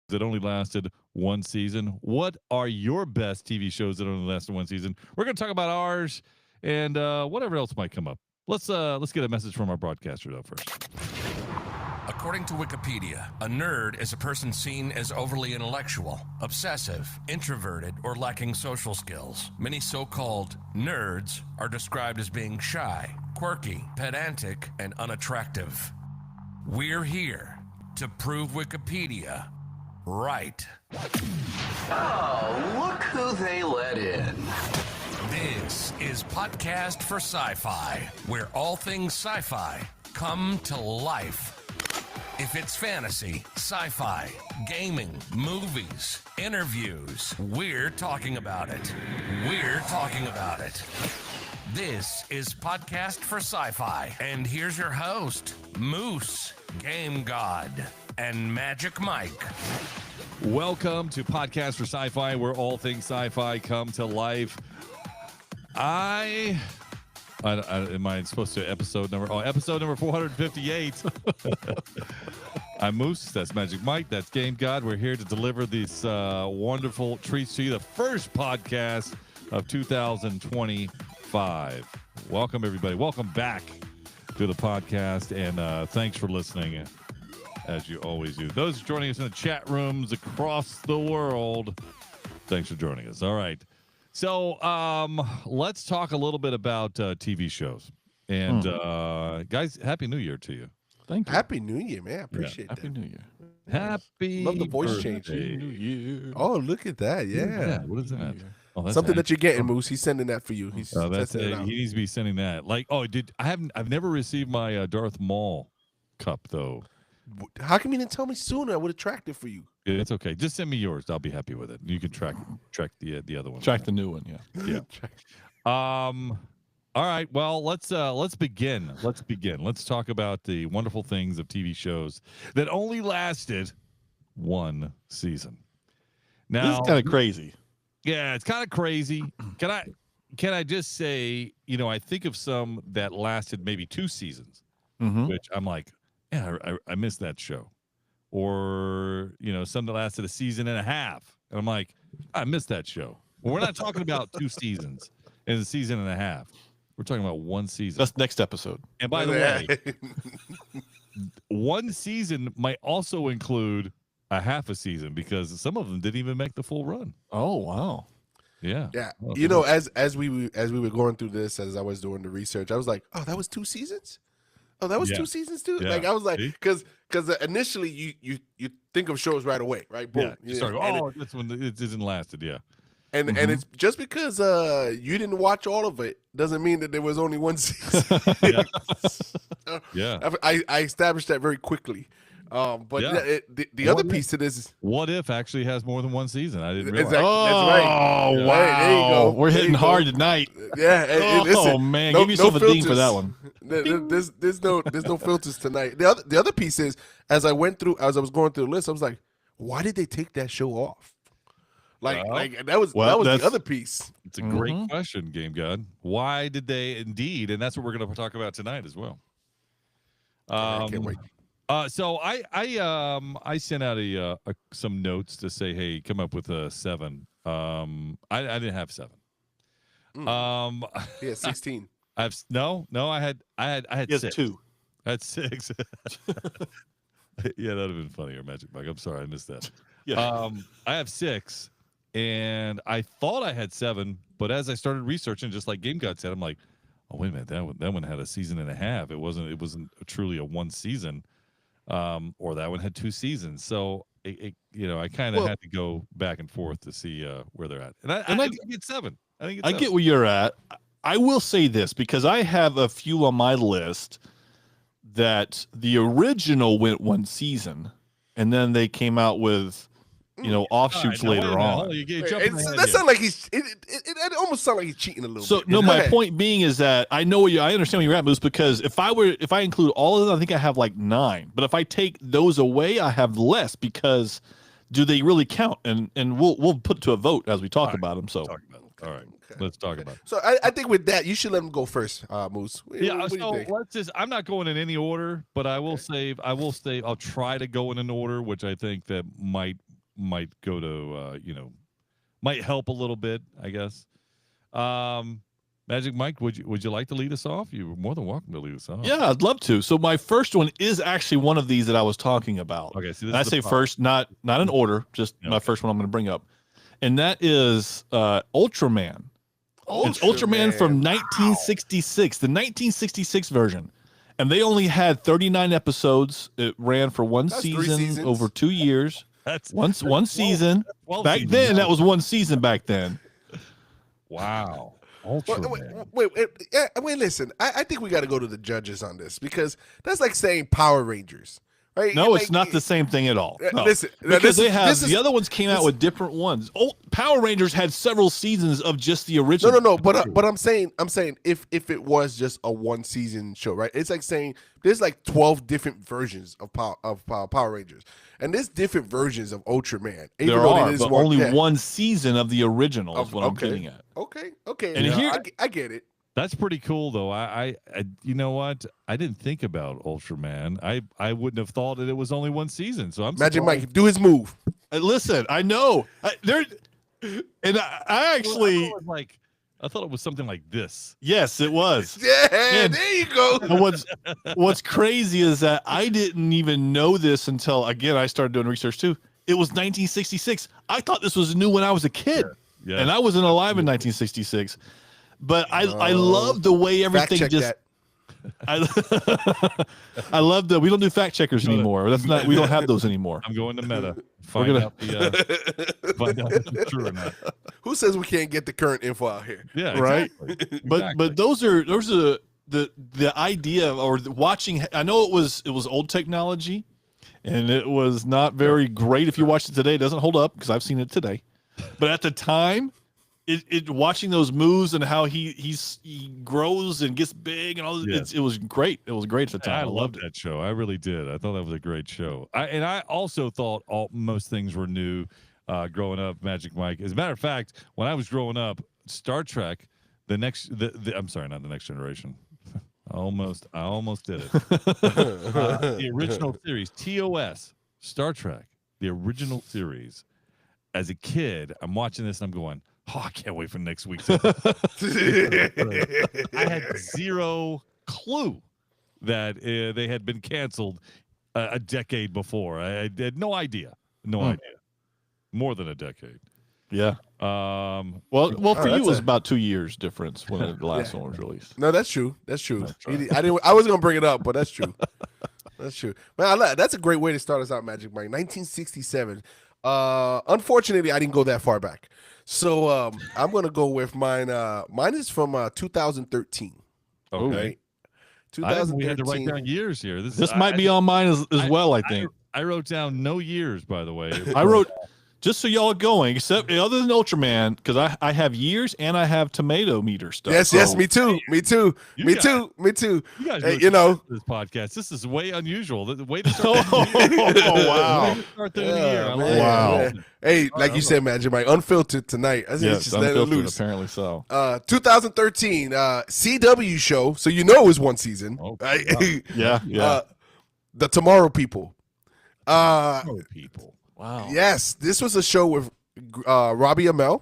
that only lasted one season. What are your best TV shows that only lasted one season? We're going to talk about ours and whatever else might come up. Let's get a message from our broadcaster though first. According to Wikipedia, a nerd is a person seen as overly intellectual, obsessive, introverted, or lacking social skills. Many so-called nerds are described as being shy, quirky, pedantic, and unattractive. We're here to prove Wikipedia right. Oh, look who they let in. This is Podcast for Sci-Fi, where all things sci-fi come to life. If it's fantasy, sci-fi, gaming, movies, interviews, we're talking about it. We're talking about it. This is Podcast for Sci-Fi, and here's your host, Moose, Game God, and Magic Mike. Welcome to Podcast for Sci-Fi, where all things sci-fi come to life. Am I supposed to episode number 458. I'm Moose. That's Magic Mike. That's Game God. We're here to deliver these wonderful treats to you. The first podcast of 2025. Welcome, everybody. Welcome back to the podcast, and thanks for listening, as you always do. Those joining us in the chat rooms across the world, thanks for joining us. All right. So let's talk a little bit about TV shows. And guys, Happy New Year to you. Thank you. Happy New Year, man. I appreciate that. Happy New Year. Happy Love the voice birthday. change. New Year. Oh, look at that. Yeah. What is that? Oh, that's Something that you're getting, Moose. He's sending that for you. He's that's testing it it. out. He needs to be sending that. I've never received my Darth Maul cup though. How come you didn't tell me sooner? I would have tracked it for you. It's okay. Just send me yours. I'll be happy with it. You can track the other one. Track the new one, yeah. Yeah. All right. Well, let's begin. Let's talk about the wonderful things of TV shows that only lasted one season. Now, This is kind of crazy. yeah, it's kind of crazy. Can I just say, I think of some that lasted maybe two seasons, which I'm like, yeah, I missed that show. Or, some that lasted a season and a half. And I'm like, I missed that show. Well, we're not talking about two seasons and a season and a half. We're talking about one season. That's next episode. And by the way, one season might also include a half a season because some of them didn't even make the full run. Oh, wow. Yeah. Yeah. Oh, As we were going through this, as I was doing the research, I was like, oh, that was two seasons? Oh, that was Yeah. two seasons too? Yeah. Like, I was like, See? because initially you think of shows right away, right? Boom. Yeah. You start going, this one it isn't lasted. Yeah. And it's just because you didn't watch all of it doesn't mean that there was only one season. Yeah. I established that very quickly. But Yeah. the other piece to this is What If actually has more than one season. I didn't realize. exactly, that's right. Oh, Yeah. wow. There you go. We're There hitting you go. hard tonight. Yeah. Oh, Listen, man. Give yourself a ding for that one. There's no filters tonight. The other piece is, as I was going through the list, I was like, why did they take that show off? That was the other piece. It's a great question, Game God. Why did they indeed? And that's what we're going to talk about tonight as well. I can't wait. So I sent out some notes to say, hey, come up with a 7. I didn't have 7. Yeah, 16. I had He has 6. 2. I had 6. Yeah, that'd have been funnier, Magic Mike. I'm sorry, I missed that. Yeah. I have 6, and I thought I had 7, but as I started researching, just like Game God said, I'm like, oh wait a minute, that one had a season and a half. It wasn't truly a one season, or that one had 2 seasons. So I kind of had to go back and forth to see where they're at. And I get 7. I get where you're at. I will say this because I have a few on my list that the original went one season, and then they came out with, offshoots later on. That sounds like it almost sounds like he's cheating a little bit. So no, my point being is that I understand where you're at, Moose, because if I include all of them, I think I have like 9. But if I take those away, I have less because do they really count? And we'll put it to a vote as we talk about them. So all right, let's talk about it. So I think with that, you should let him go first, Moose. What do you think? Let's just. I'm not going in any order, but I will I'll try to go in an order which I think that might might go to might help a little bit, I guess. Magic Mike, would you like to lead us off? You're more than welcome to lead us off. Yeah, I'd love to. So my first one is actually one of these that I was talking about. Okay, so and I say first, not in order, just my first one I'm going to bring up, and that is Ultraman. It's Ultraman from 1966, the 1966 version, and they only had 39 episodes. It ran for one season over 2 years. That's one season. 12 back seasons. then, that was one season back then. Wow. Wait, listen. I think we got to go to the judges on this because that's like saying Power Rangers, right? No, like, it's not the same thing at all. No. Listen, because the other ones came out with different ones. Power Rangers had several seasons of just the original. No. But I'm saying if it was just a one season show, right? It's like saying there's like 12 different versions of Power Rangers, and there's different versions of Ultraman. There are, but only one season of the original is what I'm getting at. Okay. And here, I get it. That's pretty cool, though. I you know what? I didn't think about Ultraman. I wouldn't have thought that it was only one season. So I'm Magic Mike, do his move. Listen, I know I actually I thought it was something like this. Yes, it was. Yeah, there you go. And what's crazy is that I didn't even know this until again I started doing research too. It was 1966. I thought this was new when I was a kid, and I wasn't alive in 1966. But I love the way everything just. I love that we don't do fact checkers anymore. We don't have those anymore. I'm going to Meta. Find out if it's true or not. Who says we can't get the current info out here? Yeah, right. Exactly. But those are the idea or watching. I know it was old technology, and it was not very great. If you watch it today, it doesn't hold up because I've seen it today. But at the time. It watching those moves and how he grows and gets big and all this, it was great. It was great at the time. I loved that show. I really did. I thought that was a great show. I also thought most things were new growing up, Magic Mike. As a matter of fact, when I was growing up, Star Trek, I'm sorry, not the Next Generation. I almost did it. The original series, TOS, Star Trek, the original series. As a kid, I'm watching this and I'm going, oh, I can't wait for next week's episode. I had zero clue that they had been canceled a decade before. I had no idea. No idea. More than a decade. Yeah. Well, for you, it was about 2 years difference when the last one was released. No, that's true. That's true. I was gonna bring it up, but that's true. That's true. Man, that's a great way to start us out, Magic Mike. 1967. Unfortunately, I didn't go that far back. So I'm gonna go with mine. Mine is from 2013. Okay. 2013. We had to write down years here. This might be on mine as well. I think I wrote down no years. By the way, I wrote just so y'all are going. Except other than Ultraman, because I have years and I have tomato meter stuff. Yes, me too. Me too. You guys this podcast. This is way unusual. The way to start. Wow. Start the year. Wow. Hey, like you said, Magic Mike, unfiltered tonight. I think it's just letting it loose. Apparently so. 2013 CW show. So you know it was one season. Okay. Wow. Yeah. The Tomorrow People. People. Wow. Yes, this was a show with Robbie Amell,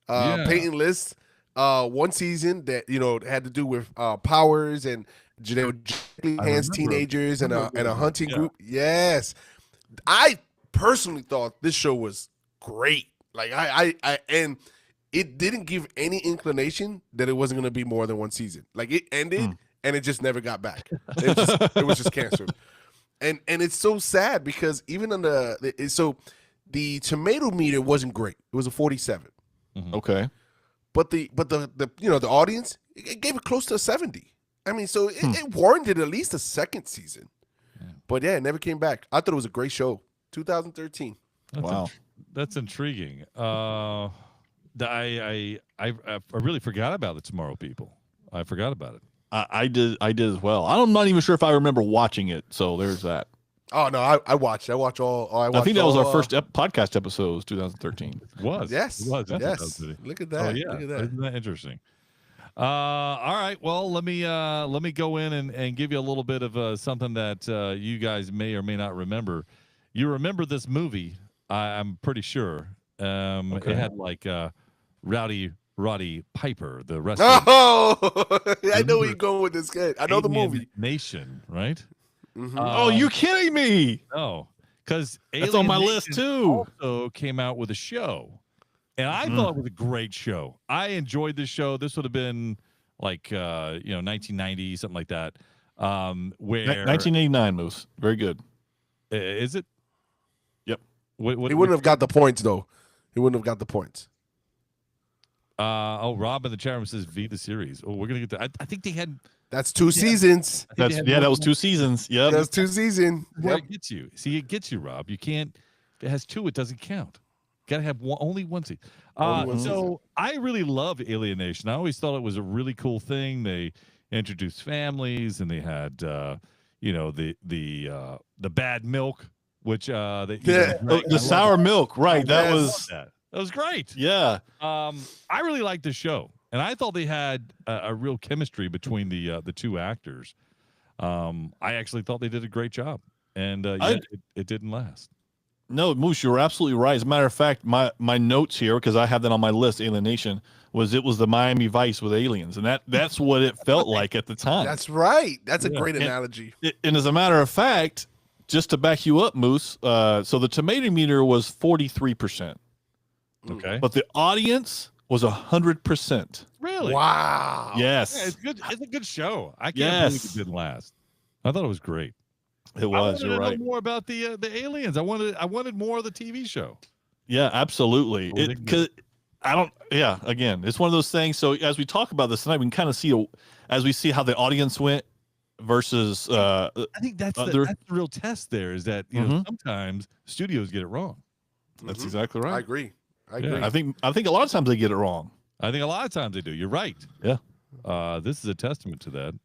Peyton List. One season that had to do with powers and hands teenagers and a hunting group. Yes, I personally thought this show was great. Like I and it didn't give any inclination that it wasn't going to be more than one season. Like it ended and it just never got back. It was just canceled. And it's so sad because even on the tomato meter wasn't great. It was a 47. Mm-hmm. Okay. But the audience, it gave it close to a 70. I mean, so it warranted at least a second season. Yeah. But yeah, it never came back. I thought it was a great show. 2013. Wow. That's intriguing. I really forgot about the Tomorrow People. I forgot about it. I did as well. I'm not even sure if I remember watching it. So there's that. Oh no, I watched. I think that was our first podcast episode. Was 2013. It was. Yes. It was. Yes. Look at that. Oh, yeah. Look at that. Isn't that interesting? All right. Well, let me go in and give you a little bit of something that you guys may or may not remember. You remember this movie I'm pretty sure. It had like Rowdy Roddy Piper, the wrestler. Oh, I know where you're going with this kid. I know the Alien movie. Nation, right? Oh, you kidding me? No, because That's on my list too. Also came out with a show, and I thought it was a great show. I enjoyed the show. This would have been like 1990, something like that. Where 1989 moves. Very good. Is it? Yep. He wouldn't have got the points though. He wouldn't have got the points. Rob in the chat room says V the series. Oh, we're gonna get that. I think they had. That's 2 seasons. That was 2 seasons. Yeah, that's 2 seasons. Where it gets you. See, it gets you, Rob. You can't. If it has 2, it doesn't count. Got to have only one season. So I really love Alienation. I always thought it was a really cool thing. They introduced families, and they had the bad milk, which the sour milk, right? That was great. Yeah. I really liked the show, and I thought they had a real chemistry between the 2 actors. I actually thought they did a great job, and it didn't last. No, Moose, you're absolutely right. As a matter of fact, my notes here, because I have that on my list, Alienation, was the Miami Vice with aliens, and that's what it felt like at the time. That's right. That's a great analogy. And as a matter of fact, just to back you up, Moose, so the tomato meter was 43%. Okay. But the audience was 100%. Really? Wow. Yes. Yeah, it's good. It's a good show. I can't believe it didn't last. I thought it was great. It was. You're I right. know more about the aliens. I wanted more of the TV show. Yeah, absolutely. Again, it's one of those things. So as we talk about this tonight, we can kind of see as we see how the audience went versus. I think that's the real test. There is that sometimes studios get it wrong. That's exactly right. I agree. Yeah, I think a lot of times they get it wrong. I think a lot of times they do. You're right. Yeah. This is a testament to that.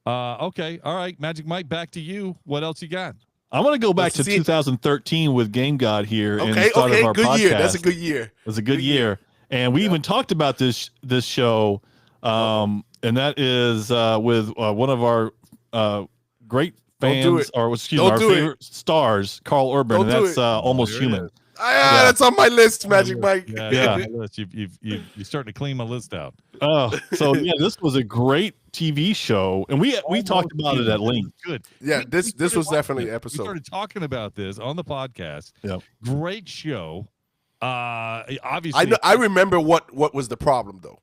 Okay. All right. Magic Mike, back to you. What else you got? I'm going to go back to 2013 with Game God here. Okay. And the start of our good podcast. year. That's a good year. It was a good year. And we even talked about this show. And that is with one of our great fans, our favorite stars, Carl Urban. And that's Almost Human. That's on my list, Magic Mike. Yeah. List. You're starting to clean my list out. Oh, so this was a great TV show, and we talked about it at length. Good. Yeah, this was definitely an episode. We started talking about this on the podcast. Yeah, great show. Obviously, I remember what was the problem though.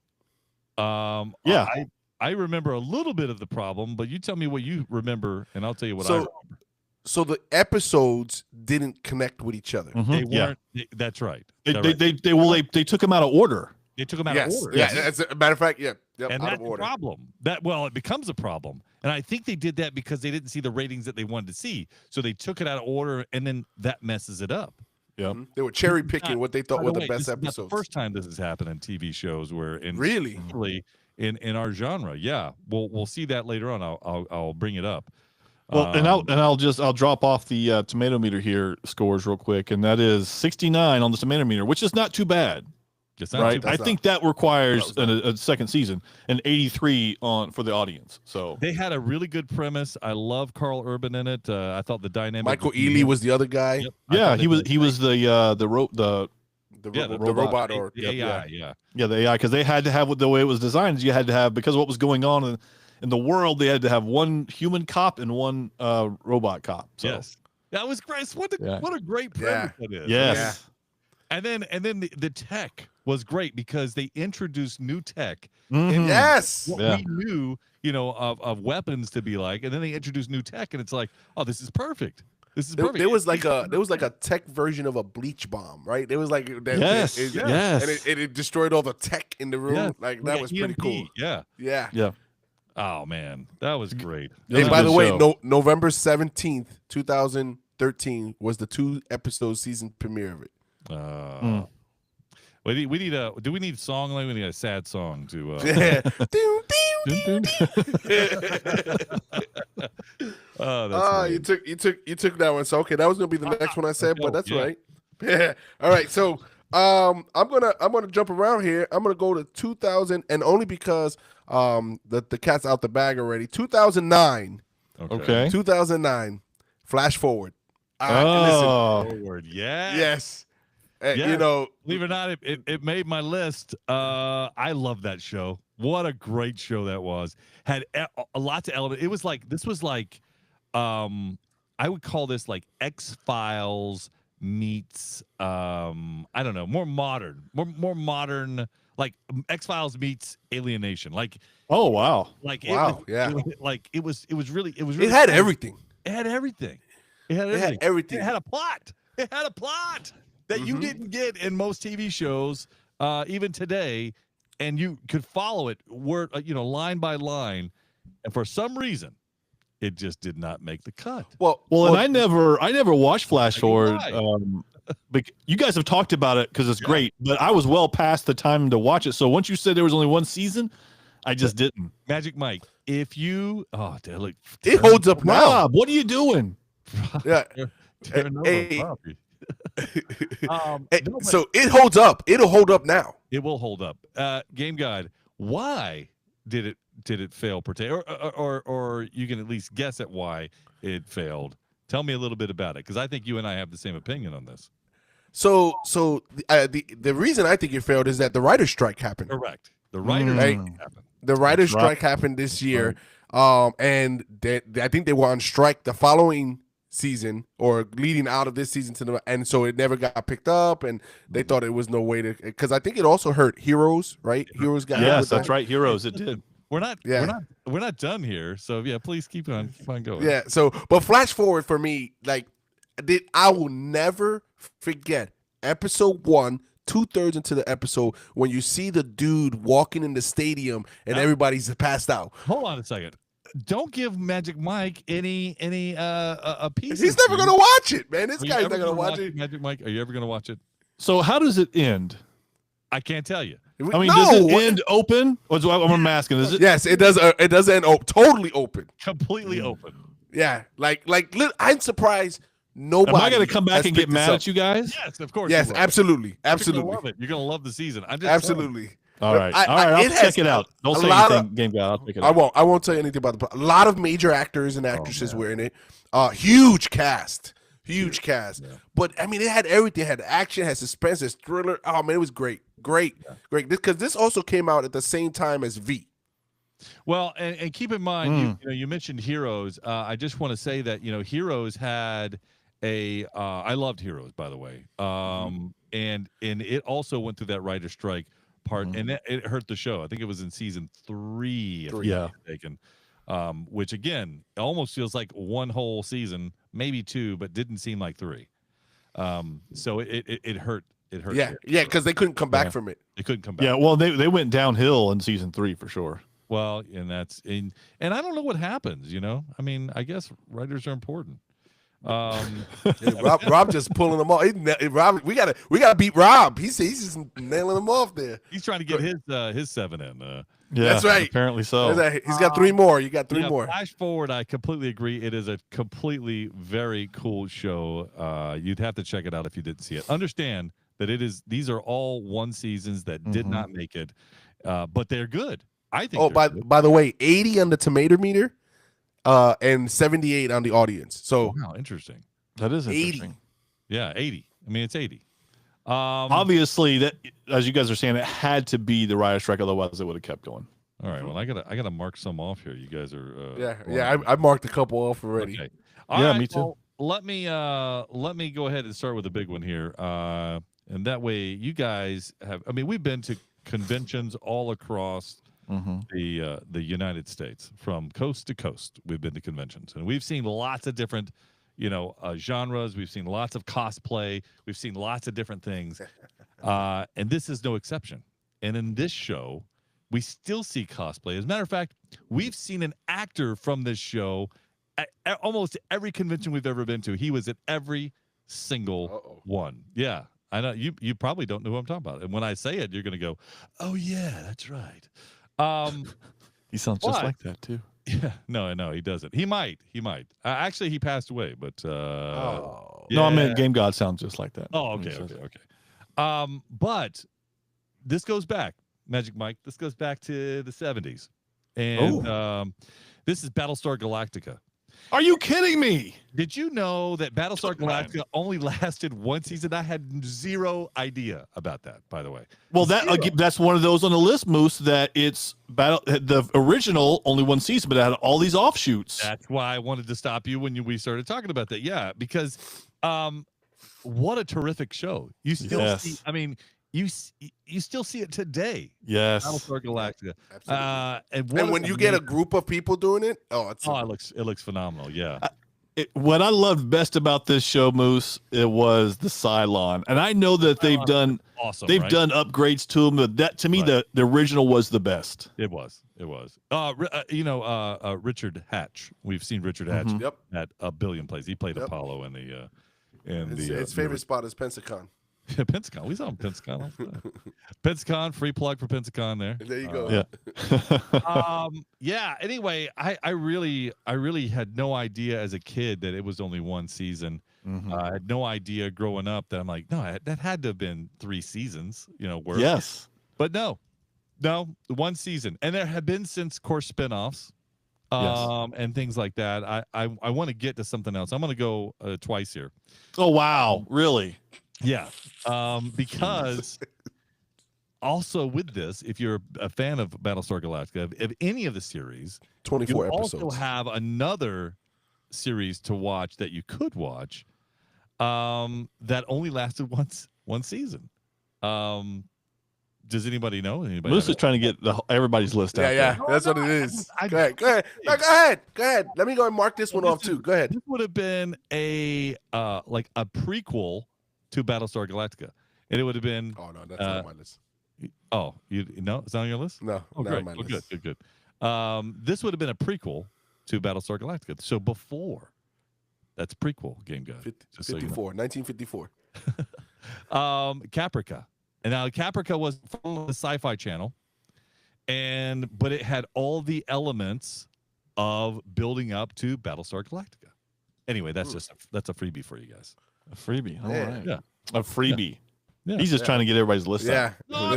I remember a little bit of the problem, but you tell me what you remember, and I'll tell you what I remember. So the episodes didn't connect with each other. They weren't. That's right. They took them out of order. They took them out of order. Yeah, as a matter of fact, yeah. Yep, and that's the problem. It becomes a problem. And I think they did that because they didn't see the ratings that they wanted to see. So they took it out of order, and then that messes it up. Yeah. Mm-hmm. They were cherry picking what they thought were the best episodes. This is not the first time this has happened in TV shows really in our genre. Yeah. We'll see that later on. I'll bring it up. Well, and I'll drop off the tomato meter here scores real quick, and that is 69 on the tomato meter, which is not too bad. Right, I think that requires a second season, and 83 for the audience. So they had a really good premise. I love Carl Urban in it. I thought the dynamic. Michael Ealy was the other guy. Yep. Yeah, he was the robot or the AI. Yeah, the AI, because they had to have the way it was designed. You had to have, because of what was going on in the world, they had to have one human cop and one robot cop. So. Yes, that was great. What a great premise that is. Yes. Yeah. And then the tech was great because they introduced new tech. Mm-hmm. Yes. What we knew, of weapons to be like, and then they introduced new tech, and it's like, oh, this is perfect. This is perfect. There was like a tech version of a bleach bomb, right? There was like yes, and it destroyed all the tech in the room. Yes. Like that was pretty cool. Yeah. Oh man, that was great. Hey, by the way, November 17th, 2013 was the 2-episode season premiere of it. We need do we need a song? Like we need a sad song to you took that one. So okay, that was gonna be the next one I said, but that's right. Yeah. All right. So I'm gonna jump around here. I'm gonna go to 2000, and only because the cat's out the bag already. 2009. Okay. 2009. Flash forward. Listen, Forward, yeah. yes. Yes. You know, Believe it or not, it made my list. I love that show. What a great show that was. Had lots of elements. It was like I would call this like X-Files meets I don't know, more modern, like X-Files meets Alienation. Like Oh wow. like Wow, it was really it had fun. everything. It had everything. It had everything. It had a plot. It had a plot that you didn't get in most TV shows, even today, and you could follow it word, line by line, and for some reason, it just did not make the cut. Well, and I never watched Flash Forward. Why? But you guys have talked about it because it's great, but I was well past the time to watch it. So once you said there was only one season, I just didn't. Magic Mike, if you, look, it holds up now. Rob, what are you doing? Yeah. Hey, So it holds up. It'll hold up now. It will hold up. Game Guide, why did it fail per se? Or you can at least guess at why it failed. Tell me a little bit about it, because I think you and I have the same opinion on this. So the reason I think it failed is that the writer's strike happened. Correct. The writer's strike happened. The writer's strike happened this year, and I think they were on strike the following season or leading out of this season and so it never got picked up, and they thought it was no way to, because I think it also hurt Heroes, right? Heroes got that's right. Heroes, it did. We're not done here. So yeah, please keep on going. Yeah. So, but Flash Forward for me, like, I will never forget episode 1, 2/3 into the episode, when you see the dude walking in the stadium and everybody's passed out. Hold on a second. Don't give Magic Mike any a piece. He's never gonna watch it, man. This guy's not gonna watch it. Magic Mike, are you ever gonna watch it? So how does it end? I can't tell you. I mean, does it end open? What's what I'm asking? Is it? Yes, it does. It does end totally open. Completely open. Yeah, like I'm surprised nobody. Am I going to come back and get mad at you guys? Yes, of course. Yes, absolutely, absolutely. You're gonna love it. You're gonna love the season. I'm just absolutely. All right, I'll check it out. Don't say anything, Game Guy. I'll check it out. I won't say anything about the. A lot of major actors and actresses were in it. Huge cast. Yeah. But I mean, it had everything. It had action, had suspense, had thriller. Oh man, it was great. Because this also came out at the same time as V. Well, and keep in mind, you mentioned Heroes. I just want to say that Heroes had a. I loved Heroes, by the way. And it also went through that writer strike part, and it hurt the show. I think it was in season 3, if I'm not mistaken. Which again, almost feels like one whole season, maybe 2, but didn't seem like 3. So it hurt. It hurt. Yeah, because they couldn't come back from it. They couldn't come back. Yeah, well, they went downhill in season 3 for sure. Well, and I don't know what happens. I mean, I guess writers are important. Rob just pulling them off. Rob, we gotta beat Rob. He's just nailing them off there. He's trying to get his 7 in. Yeah, that's right. Apparently so. He's got 3 more. You got 3 more. Flash Forward, I completely agree. It is a completely very cool show. You'd have to check it out if you didn't see it. Understand that these are all one seasons that did not make it, but they're good. I think. Oh, by the way, 80 on the tomato meter. And 78 on the audience. So wow, interesting. That is 80. interesting. Yeah, 80. I mean, it's 80. Obviously, that, as you guys are saying, it had to be the writer strike, otherwise it would have kept going. All right. Well, I gotta mark some off here. You guys are. I marked a couple off already. Okay. Yeah, me too. Well, let me go ahead and start with a big one here. And that way, you guys have. I mean, we've been to conventions all across. The United States, from coast to coast. We've been to conventions, and we've seen lots of different genres. We've seen lots of cosplay. We've seen lots of different things, and this is no exception. And in this show, we still see cosplay. As a matter of fact, we've seen an actor from this show at almost every convention we've ever been to. He was at every single one. Yeah, I know you probably don't know who I'm talking about, and when I say it, you're going to go, "Oh yeah, that's right." He sounds just like that too. Yeah, no, he doesn't. He might. Actually, he passed away, but no, I meant Game God sounds just like that. Oh, okay. But this goes back, Magic Mike. This goes back to the 70s, and this is Battlestar Galactica. Are you kidding me? Did you know that Battlestar Galactica only lasted one season? I had zero idea about that, by the way. Well, that's one of those on the list, Moose, that it's the original only one season, but it had all these offshoots. That's why I wanted to stop you when we started talking about that. Yeah, because what a terrific show. You still see, I mean, you still see it today. Yes. Battlestar Galactica. And when you get a group of people doing it, it looks phenomenal. Yeah. What I loved best about this show, Moose, it was the Cylon, and I know that they've done done upgrades to them, but that to me the original was the best. It was. Richard Hatch. We've seen Richard Hatch at a billion plays. He played Apollo in the his favorite spot is Pensacon. Pensacon. We saw him Pensacon. Pensacon, free plug for Pensacon there. There you go. Yeah. Anyway, I really had no idea as a kid that it was only one season. I had no idea growing up that I'm like, no, that had to have been 3 seasons, worth. Yes. But no, one season. And there have been since course spinoffs and things like that. I want to get to something else. I'm going to go twice here. Oh, wow. Really? Yeah, because also with this, if you're a fan of Battlestar Galactica, of any of the series, 24 you episodes. also have another series to watch that you could watch that only lasted one season. Does anybody know? Moose is trying to get everybody's list out. Yeah, that's what it is. Go ahead. Go ahead. Let me go and mark this one off too. Go ahead. This would have been a prequel to Battlestar Galactica, and it would have been. Oh no, that's not on my list. Oh, it's not on your list? No, oh, not great. on my list. Good. This would have been a prequel to Battlestar Galactica. So before, that's prequel, Game Guy. 1954. Caprica, and now Caprica was from the Sci-Fi Channel, but it had all the elements of building up to Battlestar Galactica. Anyway, that's a freebie for you guys. A freebie. All right. Yeah. A freebie. Yeah. He's just trying to get everybody's list out. No,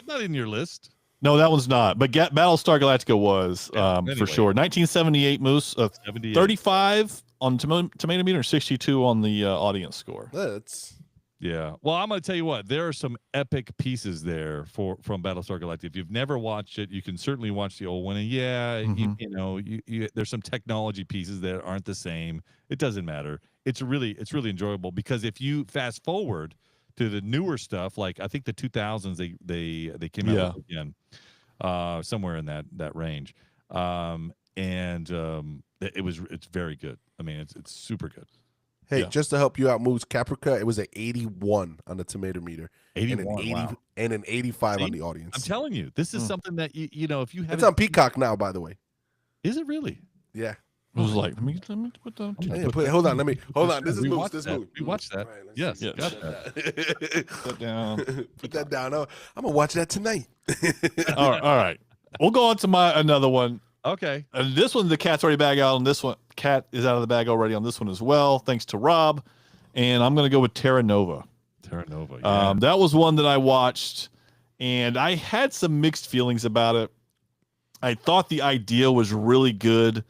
not in your list. No, that one's not. But Battlestar Galactica was for sure. 1978, Moose. 35 on tomato meter, 62 on the audience score. Yeah. Well, I'm going to tell you what. There are some epic pieces there from Battlestar Galactica. If you've never watched it, you can certainly watch the old one. And there's some technology pieces that aren't the same. It doesn't matter. It's really enjoyable because if you fast forward to the newer stuff, like I think the 2000s, they came out with again, somewhere in that range, it's very good. I mean, it's super good. Hey, just to help you out, Moose, Caprica, it was an 81 on the tomato meter. 81, and an 85 on the audience. I'm telling you, this is something that if you have it's on Peacock now, by the way. Is it really? Yeah. I was like, let me put that. Hold on. This is Moose. We watched that. Right, yes. Put that down. Put that down. I'm gonna watch that tonight. All right. We'll go on to another one. Okay. And this one, the cat's already bag out on this one. Cat is out of the bag already on this one as well, thanks to Rob. And I'm going to go with Terra Nova. Terra Nova, yeah. That was one that I watched, and I had some mixed feelings about it. I thought the idea was really good,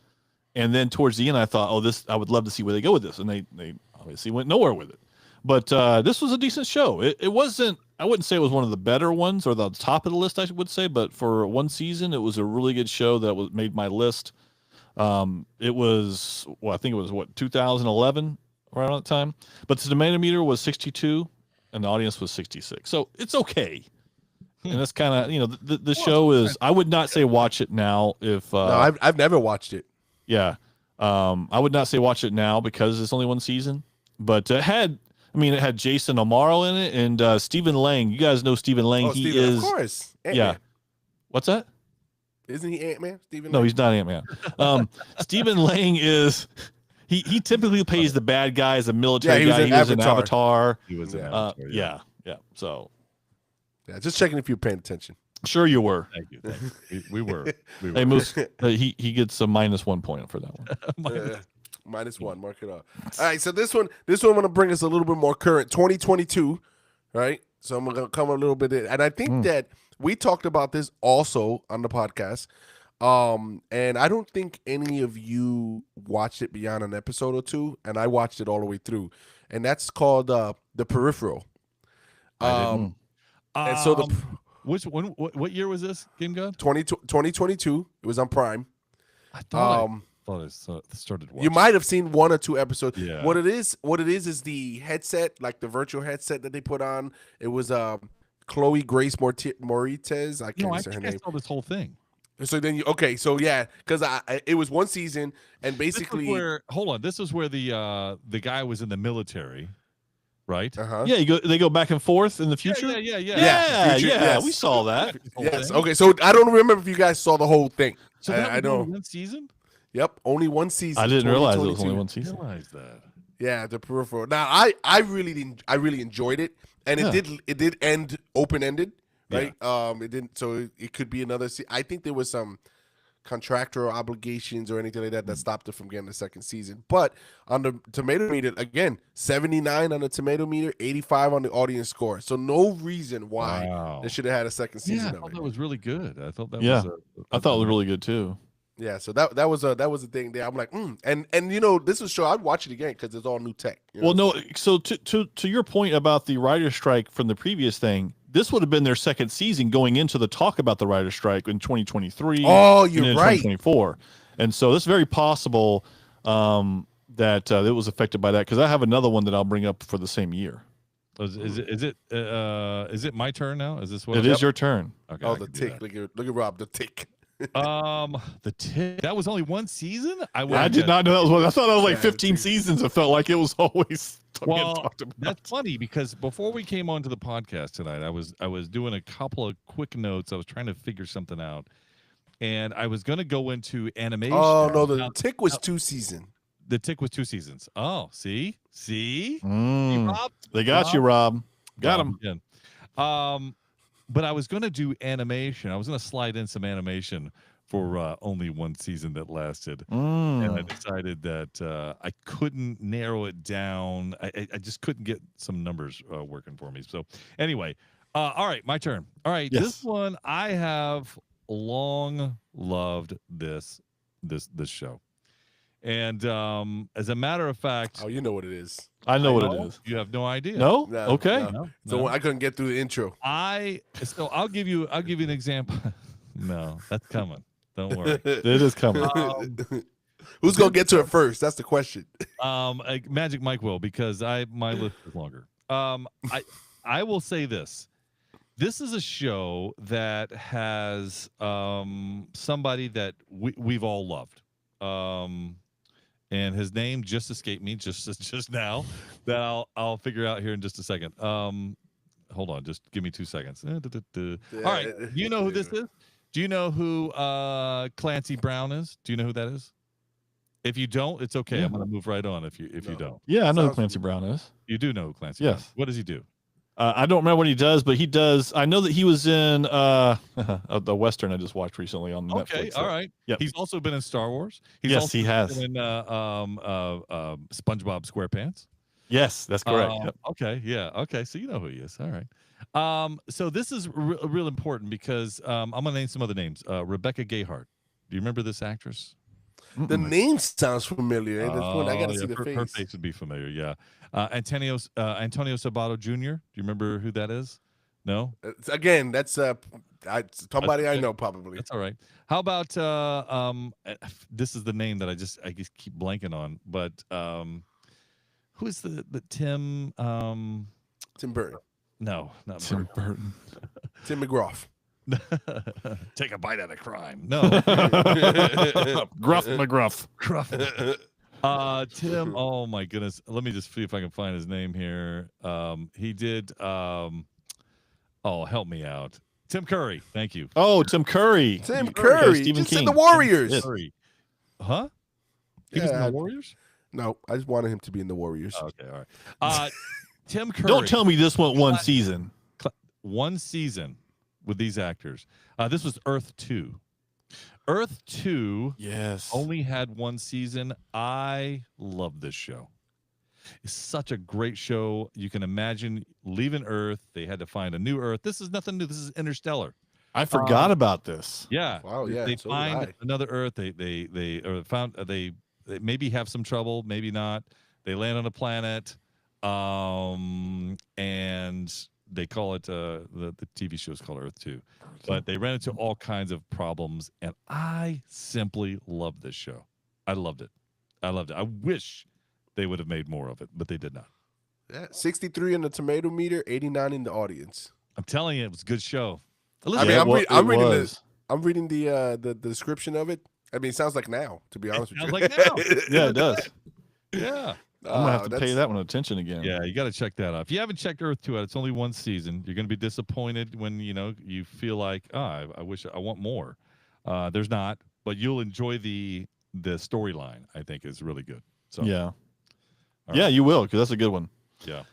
and then towards the end, I thought, I would love to see where they go with this. And they obviously went nowhere with it. But this was a decent show. It wasn't, I wouldn't say it was one of the better ones or the top of the list, I would say, but for one season, it was a really good show that made my list. It was, I think it was 2011, right on that time. But the tomato meter was 62 and the audience was 66. So it's okay. And that's kind of, the show is, I would not say watch it now if. No, I've never watched it. Yeah. I would not say watch it now because it's only one season. But it had Jason Amaro in it and Stephen Lang. You guys know Stephen Lang. Oh, he Stephen, is. Of course. Ant-Man. Yeah. What's that? Isn't he Ant-Man? Stephen No, Lang? he's not Ant-Man. Stephen Lang is. He typically plays the bad guy as a military guy. He was in Avatar. He was in Avatar. Avatar. Yeah. So. Yeah, just checking if you're paying attention. Sure, you were. Thank you. We were. Hey, Moose, he gets a -1 point for that one. -1, mark it up. All right, so this one going to bring us a little bit more current, 2022, right? So I'm going to come a little bit in, and I think that we talked about this also on the podcast. And I don't think any of you watched it beyond an episode or two, and I watched it all the way through, and that's called The Peripheral. I didn't. And so Which one? What year was this, Game God? 2022. It was on Prime. I thought I started watching. You might have seen one or two episodes. Yeah. What it is the headset, like the virtual headset that they put on. It was Chloe Grace Moretz. I can't say her name. I saw this whole thing. So then because it was one season, and basically hold on, this is where the guy was in the military, right? Yeah, they go back and forth in the future. Yeah, we saw that. Yes. Okay, so I don't remember if you guys saw the whole thing. So that I know. one season. Yep, only one season. I didn't realize it was only one season. Realize that. Yeah, The Peripheral. Now I really enjoyed it, and it did end open ended, right? Yeah. It didn't, so it could be another. I think there was some contractual obligations or anything like that stopped it from getting the second season. But on the tomato meter, again, 79 on the tomato meter, 85 on the audience score. So no reason why they should have had a second season. I thought that was really good. I thought that was I thought it was really good too. Yeah, so that was a thing there. I'm like, and this was a show I'd watch it again because it's all new tech. Well, no, so to your point about the writer's strike from the previous thing, this would have been their second season going into the talk about the writer's strike in 2023. Oh, you're right. 2024, and so it's very possible that it was affected by that because I have another one that I'll bring up for the same year. Is it my turn now? Is this what it is? Your turn? Okay. Oh, the tick! Look at Rob, the tick. The tick. That was only one season. I did not know that was one. I thought that was like 15 seasons. It felt like it was always. Talked about. That's funny because before we came onto the podcast tonight, I was doing a couple of quick notes. I was trying to figure something out, and I was going to go into animation. Oh no, the tick was 2 seasons. The tick was 2 seasons. Oh, see, Rob? They got you, Rob. Got him. Again. But I was going to do animation. I was going to slide in some animation for only one season that lasted. And I decided that I couldn't narrow it down. I just couldn't get some numbers working for me. So anyway, all right, my turn. All right, This one, I have long loved this show. And as a matter of fact, you know what it is. I know what it is. You have no idea. No? Okay. No. So I couldn't get through the intro. So I'll give you an example. No, that's coming. Don't worry. It is coming. Who's gonna get to it first? That's the question. Magic Mike will, because my list is longer. I will say this. This is a show that has somebody that we've all loved. And his name just escaped me just now. That I'll figure out here in just a second. Hold on, just give me 2 seconds. All right, do you know who this is? Do you know who Clancy Brown is? Do you know who that is? If you don't, it's okay. I'm going to move right on. If you don't, I know who Clancy Brown is. You do know who Clancy? Yes. Brown is. What does he do? I don't remember what he does, but he does. I know that he was in the Western I just watched recently on Netflix. Okay, all right. Yep. He's also been in Star Wars. He has. Been in SpongeBob SquarePants. Yes, that's correct. Yep. Okay, yeah. Okay, so you know who he is. All right. So this is real important because I'm going to name some other names. Rebecca Gayheart. Do you remember this actress? The name sounds familiar. I got to see the face. Her face would be familiar, yeah. Antonio Sabato Jr. Do you remember who that is? No? Again, that's somebody I know probably. That's all right. How about this is the name that I just keep blanking on, but who is the Tim Tim Burton. No, not Tim Burton. Tim McGraw. Take a bite out of crime. No. Gruff McGruff. Tim, oh my goodness. Let me just see if I can find his name here. He did help me out. Tim Curry. Thank you. Oh, Tim Curry. Tim Curry. Stephen Just King. in the Warriors. Curry. Huh? He was in the Warriors? No, I just wanted him to be in the Warriors. Okay, all right. Tim Curry. Don't tell me this went one season. One season with these actors. This was Earth 2. Earth 2 only had one season. I love this show. It's such a great show. You can imagine leaving Earth. They had to find a new Earth. This is nothing new. This is Interstellar. I forgot about this. Yeah. Wow, yeah, They so did find I. another Earth. They maybe have some trouble, maybe not. They land on a planet, and they call it the TV show is called Earth 2. But they ran into all kinds of problems, and I simply loved this show. I loved it. I wish they would have made more of it, but they did not. Yeah, 63 in the tomato meter, 89 in the audience. I'm telling you, it was a good show. I mean, I'm reading the description of it. I mean, it sounds like now, to be honest with you. Sounds like now. Yeah, it does. Yeah. I'm gonna have to pay that one attention again. Yeah, you got to check that out. If you haven't checked Earth 2 out, it's only one season. You're going to be disappointed when you feel like, I wish I want more. There's not, but you'll enjoy the storyline. I think is really good. So yeah, right. Yeah, you will, because that's a good one. Yeah.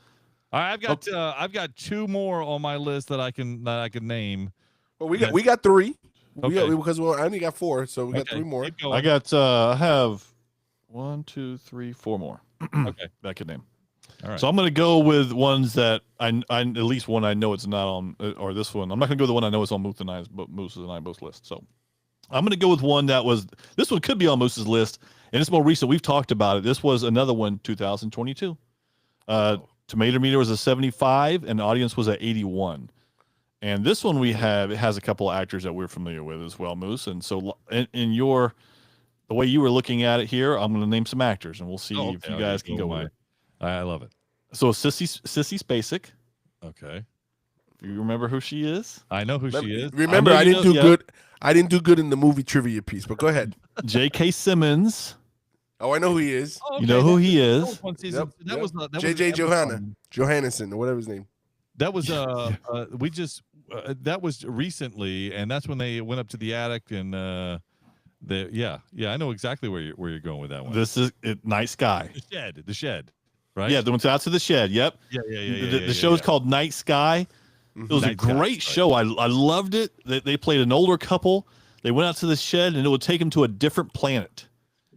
All right, I've got two more on my list that I can name. Well, we got three. Okay. Because I only got four, so we got three more. I have 1, 2, 3, 4 more. Okay, that I could name. All right. So I'm going to go with ones that I at least one I know it's not on, or this one. I'm not going to go with the one I know it's on Moose and I both list. So I'm going to go with one this one could be on Moose's list, and it's more recent. We've talked about it. This was another one, 2022. Tomato meter was a 75, and the audience was at 81. And this one it has a couple of actors that we're familiar with as well, Moose. And so the way you were looking at it here, I'm going to name some actors, and we'll see if you guys can go with it. I love it. So Sissy Spacek. Okay. Do you remember who she is? I know who she is. Remember, I didn't do good. I didn't do good in the movie trivia piece, but go ahead. J.K. Simmons. Oh, I know who he is. Oh, okay. You know who he is. That was J.J. Johannesson, or whatever his name. That was that was recently, and that's when they went up to the attic and I know exactly where you're going with that one. This is Night Sky. The shed, right? Yeah, they went out to the shed. Yep. Yeah. The show's called Night Sky. It was a great show. I loved it. They played an older couple. They went out to the shed, and it would take them to a different planet,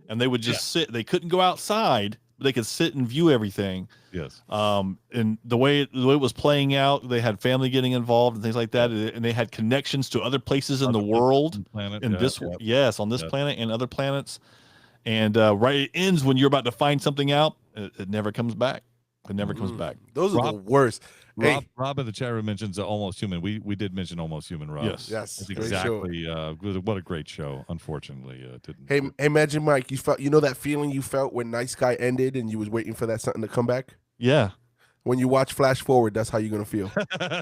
and they would just sit. They couldn't go outside, but they could sit and view everything. Yes. And the way it was playing out, they had family getting involved and things like that, and they had connections to other places in the world, planet, on this planet and other planets. And it ends when you're about to find something out. It never comes back. It never comes back. Those are the worst. Rob in the chat room mentions Almost Human. We did mention Almost Human, Rob. Yes. That's exactly. What a great show. Unfortunately, didn't. Hey, Magic Mike, you know that feeling you felt when Night Sky ended and you was waiting for that something to come back? Yeah. When you watch Flash Forward, that's how you're gonna feel.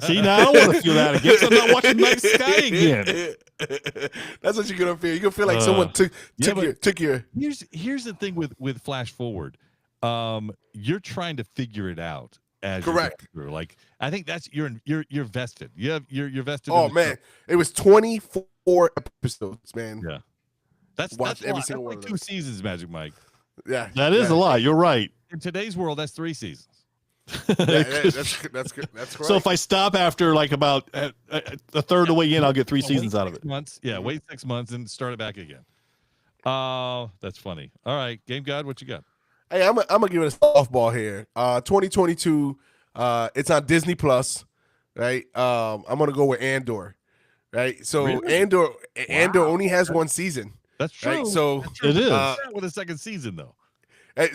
See, now I don't want to feel that again. I'm not watching Night Sky again. That's what you're gonna feel. You're gonna feel like someone took your. Here's the thing with Flash Forward. You're trying to figure it out as correct. You're like, I think that's you're vested. You're vested. Oh man, it was 24 episodes, man. Yeah, that's every single one. Like 2 seasons, Magic Mike. Yeah, that is a lot. You're right. In today's world, that's 3 seasons. That's correct. So if I stop after like about a third of the way in, I'll get 3 seasons out of it. Months. Yeah, wait 6 months and start it back again. That's funny. All right, Game God, what you got? Hey, I'm gonna give it a softball here. 2022. It's on Disney Plus, right? I'm gonna go with Andor, right? So really? Andor only has 1 season. That's true. Right? So that's true. It is with a second season though.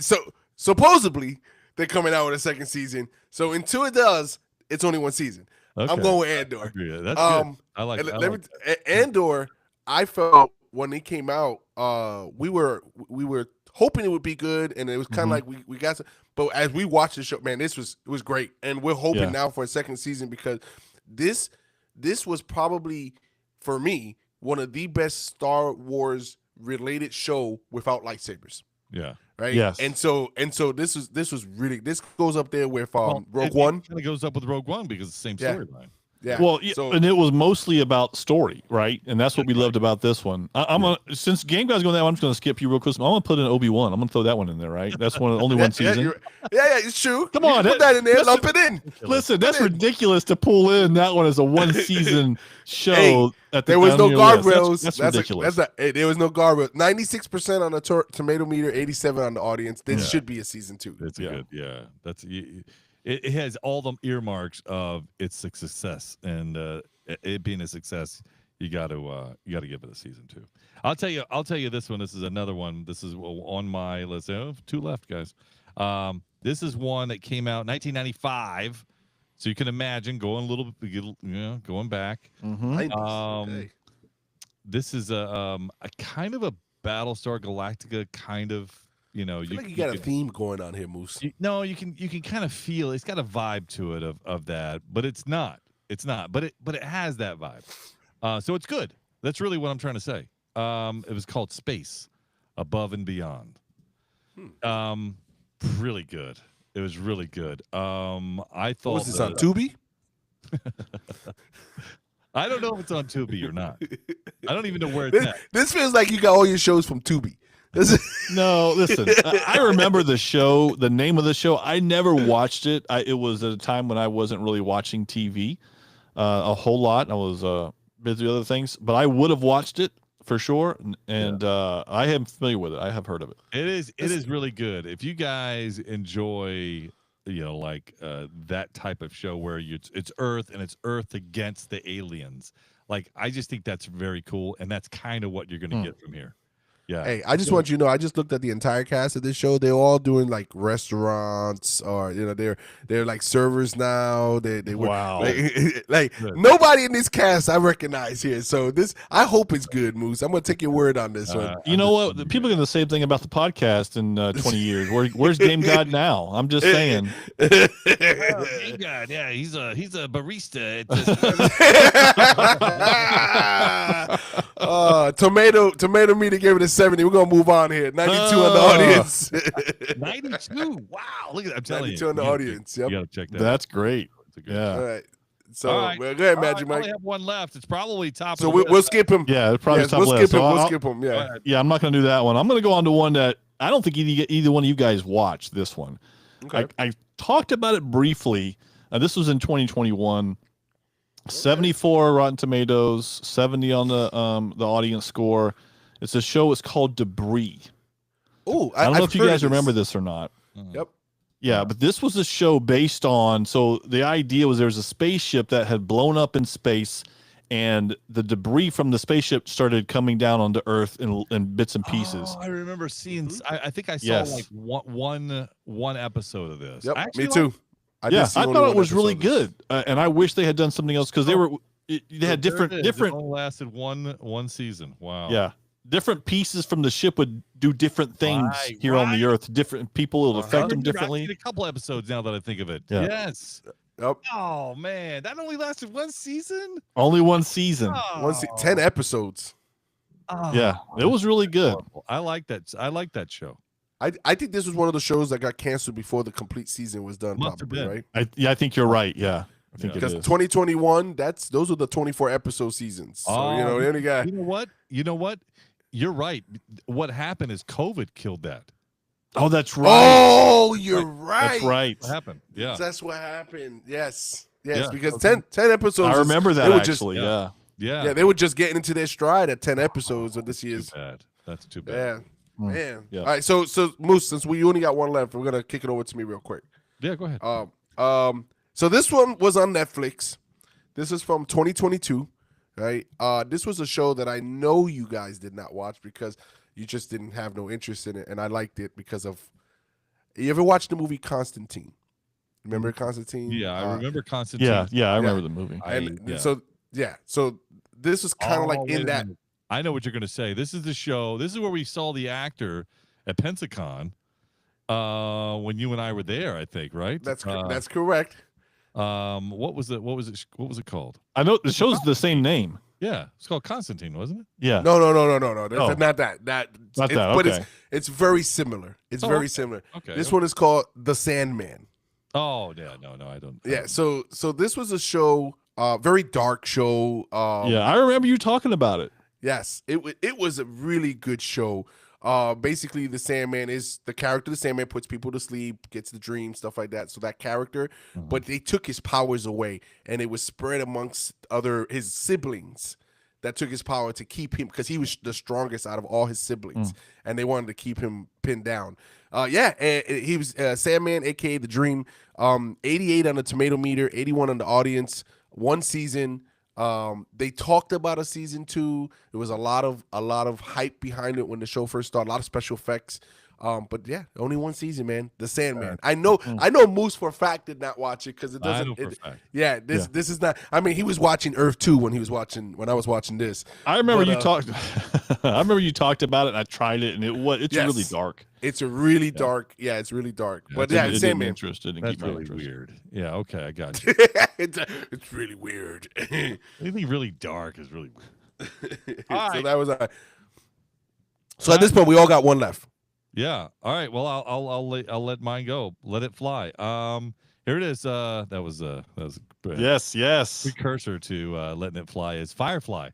So supposedly they're coming out with a second season. So until it does, it's only 1 season. Okay. I'm going with Andor. That's good. I like it. Andor. I felt when it came out, we were hoping it would be good, and it was kind of like we got some, but as we watched the show, man, it was great, and we're hoping now for a second season because this was probably for me one of the best Star Wars related show without lightsabers. Yeah. Right. Yes. And so this was really, this goes up there with Rogue One. It kind of goes up with Rogue One because it's the same storyline. Yeah. Well, and it was mostly about story, right? And that's what we loved about this one. I'm gonna, since Game Guy's going that one, I'm just gonna skip you real quick. I'm gonna put in Obi-Wan. I'm gonna throw that one in there, right? That's only one season. Yeah, it's true. Come on, put that in there. Lump it in. Listen, that's ridiculous to pull in that one as a 1 season show. Hey, there was no guardrails. That's ridiculous. There was no guardrails. 96% on the tomato meter, 87 on the audience. There should be a season 2. It's good. Yeah, that's it has all the earmarks of it's a success, and it being a success, you got to give it a season 2. I'll tell you this one. This is another one. This is on my list. Oh, 2 left, guys. This is one that came out in 1995. So you can imagine going going back. Okay. This is a kind of a Battlestar Galactica kind of, I feel like you got a theme going on here, Moose. you can kind of feel it's got a vibe to it of that, but it's not. It's not, but it has that vibe. So it's good. That's really what I'm trying to say. It was called Space Above and Beyond. Really good. It was really good. I thought Was this on Tubi? I don't know if it's on Tubi or not. I don't even know where it's at. This feels like you got all your shows from Tubi. No, listen. I remember the show, the name of the show. I never watched it. It was at a time when I wasn't really watching TV a whole lot. I was busy with other things, but I would have watched it for sure. And I am familiar with it. I have heard of it. It is really good. If you guys enjoy, like that type of show where it's Earth and it's Earth against the aliens, like I just think that's very cool, and that's kind of what you're going to get from here. Yeah. Hey, I just want you to know, I just looked at the entire cast of this show. They're all doing like restaurants, or they're like servers now. They Wow. like nobody in this cast I recognize here. So I hope it's good, Moose. I'm gonna take your word on this one. You know what? People are going to the same thing about the podcast in 20 years. Where's Game God now? I'm just saying. Game God, yeah, he's a barista at Tomato meter gave it a 70. We're gonna move on here. 92 on the audience. 92. Wow, look at that. I'm telling 92 you. on the audience. Yep. You gotta check that. That's great. Yeah. All right. So All right. well, go ahead, Magic I Mike. only have one left. It's probably top. So of the we'll list. skip him. Yeah, it's probably Yes, top we'll list. skip him. So We'll I'll- skip him. Yeah. Yeah, I'm not going to do that one. I'm going to go on to one that I don't think either one of you guys watched this one. Okay. I talked about it briefly. This was in 2021. 74 Rotten Tomatoes, 70 on the audience score. It's a show. It's called Debris. Oh, I don't know if you guys remember this or not. Yep. Yeah, but this was a show based on. So the idea was there was a spaceship that had blown up in space, and the debris from the spaceship started coming down onto Earth in bits and pieces. Oh, I remember seeing. I think I saw Yes. like one episode of this. Yep. I actually Me too. I did see only thought one it was really episode of good, and I wish they had done something else because they had There it is. different. It only lasted one season. Wow. Yeah, different pieces from the ship would do different things Right, here on the right. Earth. Different people, it'll I affect them remember I've differently. seen a couple episodes now that I think of it. Yeah. Yes. this. Yep. Oh man, that only lasted one season. Only one season. Oh. 10 episodes. Oh. Yeah, it was really good. I like that. I like that show. I think this was one of the shows that got canceled before the complete season was done. Must have Probably been. right. I think you're right. Yeah, I think Yeah. it Because is. 2021, those are the 24 episode seasons. So Oh, they only got. You know what? You're right. What happened is COVID killed that. Oh, that's right. Oh, you're right. That's right. What happened? Yeah. That's what happened. Yes. Yeah. Because 10 episodes. I remember that they were actually. yeah. Yeah. Yeah, they were just getting into their stride at 10 episodes of this Too year's. bad. That's too bad. Yeah. Man. Yeah. All right. So Moose, since we only got one left, we're gonna kick it over to me real quick. Yeah. Go ahead. So this one was on Netflix. This is from 2022, right? This was a show that I know you guys did not watch because you just didn't have no interest in it, and I liked it because of. You ever watched the movie Constantine? Remember Constantine? Yeah, I remember Constantine. Yeah. I remember the movie. So this is kind of like wait in a that. minute. I know what you're going to say. This is the show. This is where we saw the actor at Pensacon when you and I were there, I think, right? That's correct. What was it called? I know the show's the same name. Yeah, it's called Constantine, wasn't it? Yeah. No. Oh. Not that. Not that, But okay. it's very similar. It's very similar. Okay. This one is called The Sandman. Oh, yeah, no, I don't. Yeah. So this was a show, very dark show. Yeah, I remember you talking about it. Yes, it was a really good show. Basically, the Sandman is the character. The Sandman puts people to sleep, gets the dream, stuff like that. So that character, but they took his powers away, and it was spread amongst his siblings that took his power to keep him because he was the strongest out of all his siblings, and they wanted to keep him pinned down. And he was Sandman, aka the Dream. 88 on the tomato meter, 81 on the audience. One season. They talked about a season 2. There was a lot of hype behind it when the show first started. A lot of special effects. But yeah, only one season, man. The Sandman. I know Moose for a fact did not watch it because it I doesn't. know for a fact. Yeah, this is not. I mean, he was watching Earth 2 when I was watching this. I remember you talked. I remember you talked about it. And I tried it, and it's really dark. It's a really dark. Yeah, it's really dark. Yeah, but it Sandman. Interested in That's really weird. Yeah, okay, I got you. It's really weird. Anything really dark is really weird. So that was. So at this point, we all got one left. Yeah. All right. Well, I'll let mine go. Let it fly. Here it is. That was yes precursor to letting it fly is Firefly.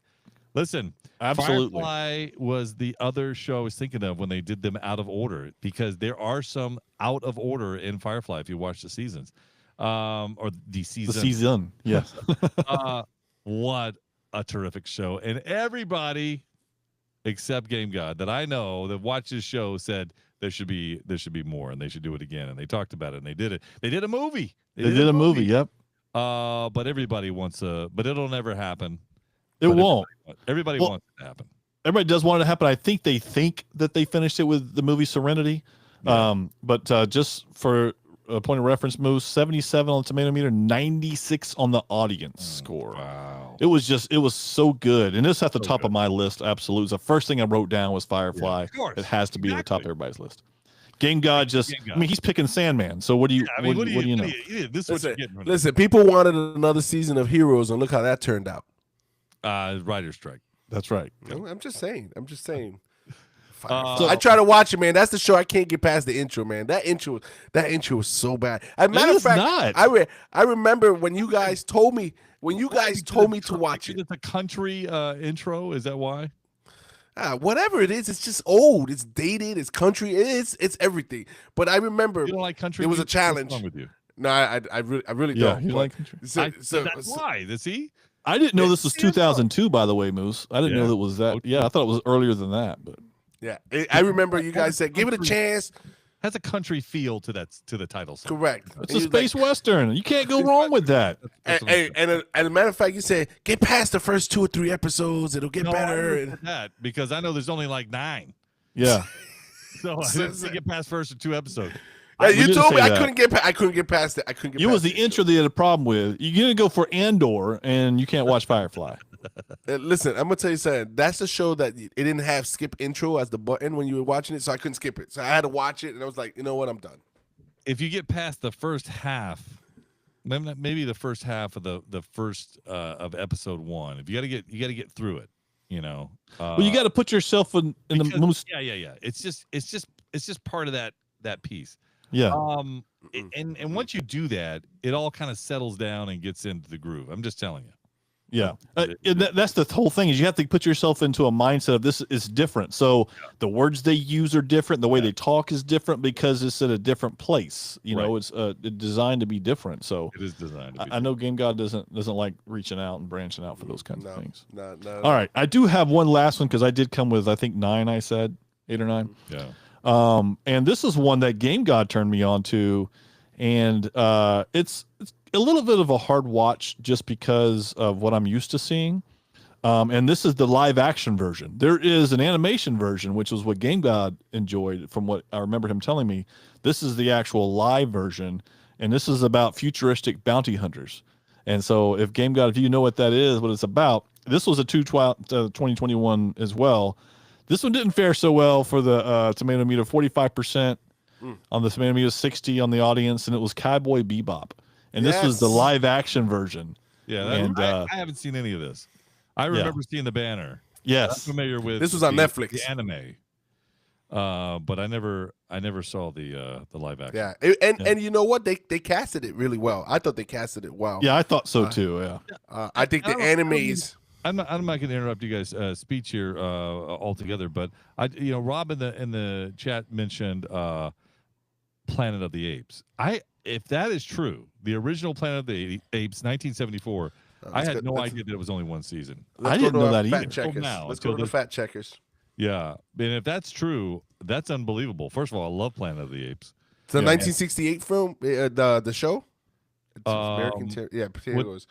Listen, absolutely. Firefly was the other show I was thinking of when they did them out of order, because there are some out of order in Firefly if you watch the seasons, or the season. The season, yes. What a terrific show, and everybody except Game God that I know that watched this show said there should be more, and they should do it again, and they talked about it, and they did it. They did a movie. They did a movie. Yep. But everybody wants but it'll never happen. It won't. Everybody wants it to happen. Everybody does want it to happen. I think that they finished it with the movie Serenity. Yeah. But just for a point of reference, Moose, 77 on the tomato meter, 96 on the audience score. Wow. It was so good. And it's at the top of my list. Absolutely. It's the first thing I wrote down was Firefly. Yeah, of course. It has to be at the top of everybody's list. Game God I mean, he's picking Sandman. So what do you what do you know? This is what you're getting. Listen, people wanted another season of Heroes, and look how that turned out. Writer's strike. That's right. I'm just saying. So, I try to watch it, man. That's the show I can't get past the intro, man. That intro was so bad. As a matter of fact, I remember when you guys told me to watch it. It's a country intro. Is that why? Whatever it is, it's just old. It's dated. It's country. It's everything. But I remember you don't like country. It was a challenge. What's wrong with you? No, I really don't. You like country? That's why. See. I didn't know this was 2002, by the way, Moose. I didn't know that was that. Yeah, I thought it was earlier than that. But yeah, I remember you guys said, "Give it a chance." Has a country feel to the title song. Correct. It's a space western. You can't go wrong with that. And as a matter of fact, you said, "Get past the first 2 or 3 episodes; it'll get better." I didn't say that because I know there's only like 9. Yeah. So I didn't get past first or 2 episodes. You told me I couldn't get past it. It was the intro they had a problem with. You're gonna go for Andor, and you can't watch Firefly. Listen, I'm gonna tell you something. That's a show that it didn't have skip intro as the button when you were watching it, so I couldn't skip it. So I had to watch it, and I was like, you know what, I'm done. If you get past the first half, maybe the first half of the first of episode 1, if you got to get through it, you know. Well, you got to put yourself in the most. Yeah. It's just part of that piece. Yeah. And once you do that, it all kind of settles down and gets into the groove. I'm just telling you. Yeah. That's the whole thing is you have to put yourself into a mindset of this is different. So the words they use are different. The way they talk is different because it's at a different place. You know, it's designed to be different. So it is designed to be I know Game God doesn't like reaching out and branching out for those kinds of things. No. All right. I do have one last one because I did come with, I think 9, I said 8 or 9. Yeah. And this is one that Game God turned me on to, and it's a little bit of a hard watch just because of what I'm used to seeing. And this is the live action version. There is an animation version, which was what Game God enjoyed from what I remember him telling me. This is the actual live version, and this is about futuristic bounty hunters. And so if Game God, if you know what that is, what it's about, this was a 2021 as well. This one didn't fare so well for the tomato meter, 45% on the tomato meter, 60 on the audience, and it was Cowboy Bebop. And this was the live action version. Yeah, and I haven't seen any of this. I remember seeing the banner. Yes, I'm familiar with. This was on Netflix, the anime. But I never saw the live action. Yeah, and you know what? They casted it really well. I thought they casted it well. Yeah, I thought so too. Yeah, I think the animes. I'm not going to interrupt you guys' speech here altogether, but Rob in the chat mentioned Planet of the Apes. If that is true, the original Planet of the Apes, 1974. I had no idea that it was only one season. I didn't know that either. Let's go to the fact checkers. Yeah, and if that's true, that's unbelievable. First of all, I love Planet of the Apes. It's a 1968 film, the show. It's American yeah, potatoes.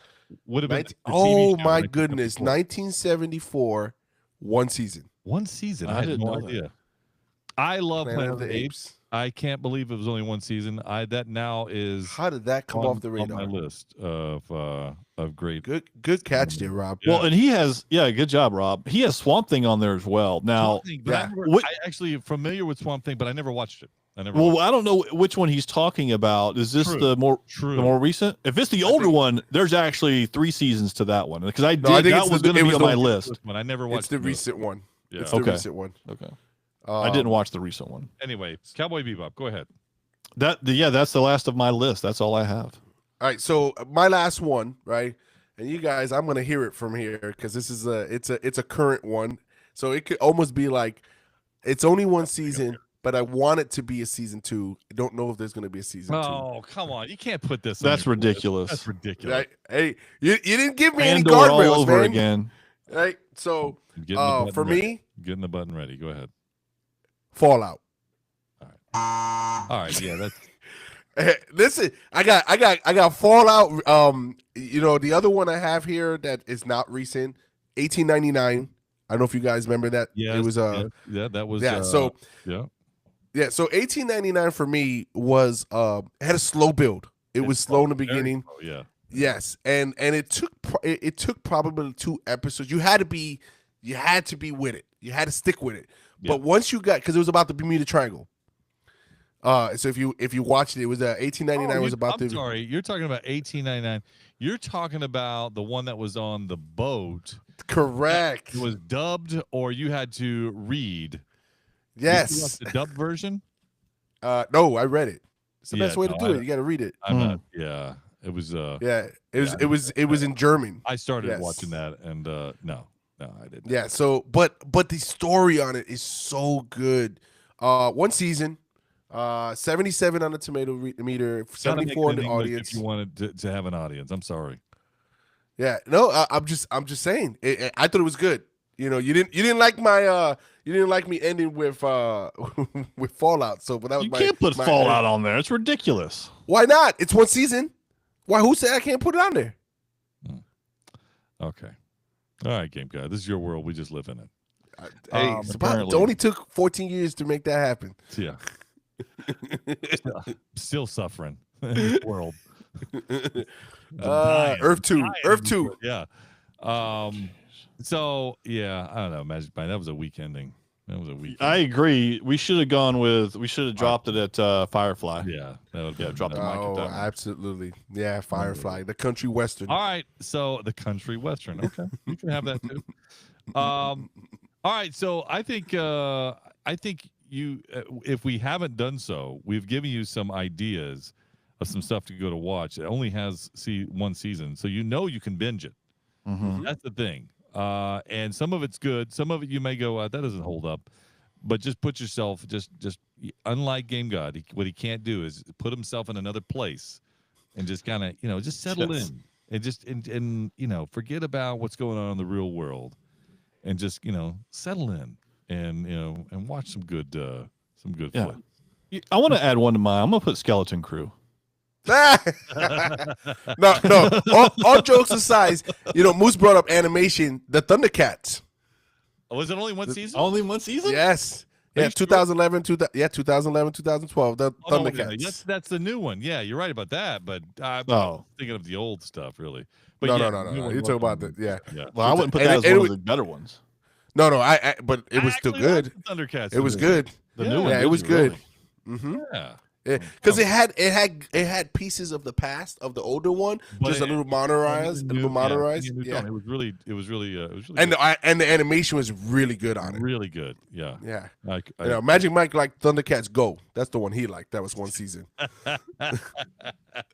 Would have been 19 the TV oh show, my goodness, 1974. 1974, one season. One season. I had didn't no know that. idea. I love Planet of the Apes. I can't believe it was only one season. That now is How did that come off the radar? on my list of great. Good catch there, Rob. Well, and he has, good job, Rob. He has Swamp Thing on there as well. Now, Swamp Thing, but I actually familiar with Swamp Thing, but I never watched it. I don't know which one he's talking about. Is this the more recent? If it's the older one, there's actually 3 seasons to that one. Because that was going to be on my list. I never watched. It's the recent one. Yeah. It's the recent one. Okay. I didn't watch the recent one. Anyway, Cowboy Bebop. Go ahead. That's the last of my list. That's all I have. All right. So my last one, right? And you guys, I'm gonna hear it from here because this is it's a current one. So it could almost be like it's only one season. But I want it to be a season 2. I don't know if there's going to be a season 2. Oh, come on. You can't put this That's ridiculous. That's ridiculous. Hey, you didn't give me any Andor all guardrails, over man. again. Right? So, for me, getting the button ready. Go ahead. Fallout. All right. Yeah, that's Listen, I got Fallout. The other one I have here that is not recent, 1899. I don't know if you guys remember that. Yeah, it was that was So 1899 for me was had a slow build. It was slow in the beginning. Yeah. Yes, and it took probably 2 episodes. You had to be with it. You had to stick with it. Yeah. But once you got, because it was about the Bermuda Triangle. So if you watched it, it was 1899 was about I'm sorry, you're talking about 1899. You're talking about the one that was on the boat. Correct. It was dubbed, or you had to read. Yes. Did you watch the dubbed version? No, I read it. It's the best way to do it. You got to read it. I'm not. Yeah, it was. It was in German. I started watching that, and no, I didn't. Yeah. So, but the story on it is so good. One season. 77 on the tomato meter, 74 in the audience. If you wanted to have an audience, I'm sorry. Yeah, no, I'm just saying. I thought it was good. You didn't like my you didn't like me ending with with Fallout. So, but that was you can't put Fallout on there. It's ridiculous. Why not? It's one season. Why? Who said I can't put it on there? Okay. All right, Game Guy. This is your world. We just live in it. It only took 14 years to make that happen. Yeah. Still suffering in this world. Earth 2. Yeah. So yeah, I don't know. Magic Band. That was a weak ending. I agree. We should have dropped it at Firefly. Yeah. That would dropped the mic at that one. Absolutely. Yeah, Firefly, the country western. All right. So the country western. Okay. You can have that too. All right. So I think you, if we haven't done so, we've given you some ideas of some stuff to go to watch. It only has one season, so you can binge it. Mm-hmm. That's the thing. And some of it's good. Some of it you may go, that doesn't hold up. But just put yourself, just unlike Game God, what he can't do is put himself in another place and just kind of, just settle in and just and forget about what's going on in the real world and just settle in. And and watch some good flick. I want to add one to mine. I'm gonna put Skeleton Crew. No. All jokes aside, Moose brought up animation. The Thundercats. Oh, was it only one season? Only one season? Yes. Yeah, 2011, 2012. The Thundercats. Okay. That's the new one. Yeah, you're right about that. But I'm thinking of the old stuff, really. But no. You talk about the Well, I wouldn't put that as one of the better ones. No, but it was still good. Thundercats. It was good. The new one. Yeah, it was good. Really? Mm-hmm. Yeah. Because it had pieces of the past of the older one, but just a little modernized. Yeah. It was really and the animation was really good on it. Really good. Yeah. Yeah. I Magic Mike liked Thundercats Go. That's the one he liked. That was one season.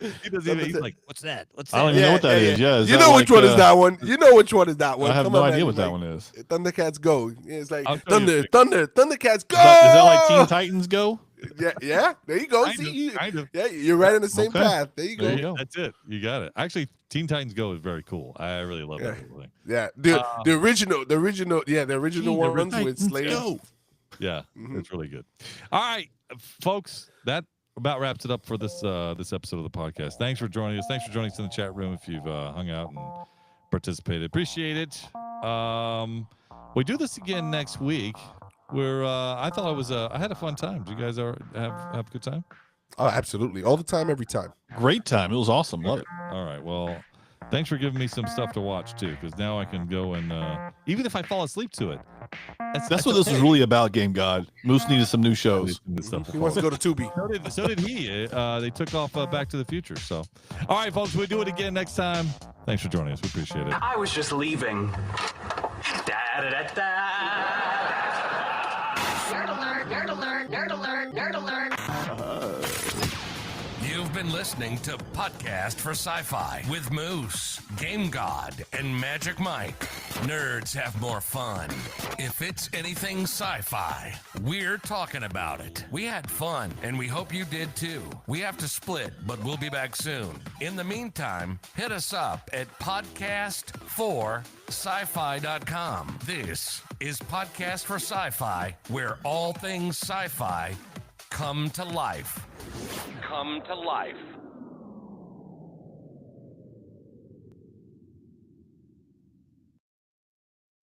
He doesn't even. He's like, what's that? I don't even know what that is. Yeah. You know which one is that one. You know which one is that one. I have no idea what that one is. Thundercats Go. It's like Thundercats Go. Is that like Teen Titans Go? Yeah. There you go. Kind of. Yeah, you're right in the same path. There you go. That's it. You got it. Actually, Teen Titans Go is very cool. I really love that whole thing. Yeah. The original ones with Slade. Yeah, it's really good. All right, folks, that about wraps it up for this this episode of the podcast. Thanks for joining us. Thanks for joining us in the chat room if you've hung out and participated. Appreciate it. We do this again next week. Where I thought I had a fun time. Do you guys have a good time? Oh, absolutely. All the time, every time. Great time. It was awesome. Love it. All right. Well, thanks for giving me some stuff to watch too, because now I can go and even if I fall asleep to it. That's what this was really about, Game God. Moose needed some new shows. He wants to go to Tubi. So did he. They took off Back to the Future. So, all right, folks, we'll do it again next time. Thanks for joining us. We appreciate it. I was just leaving. Nerd alert, nerd alert, nerd alert, nerd alert. You've been listening to Podcast for Sci-Fi with Moose, Game God, and Magic Mike. Nerds have more fun. If it's anything sci-fi, we're talking about it. We had fun, and we hope you did too. We have to split, but we'll be back soon. In the meantime, hit us up at podcast4sci-fi.com. This is Podcast for Sci-Fi, where all things sci-fi come to life. Come to life.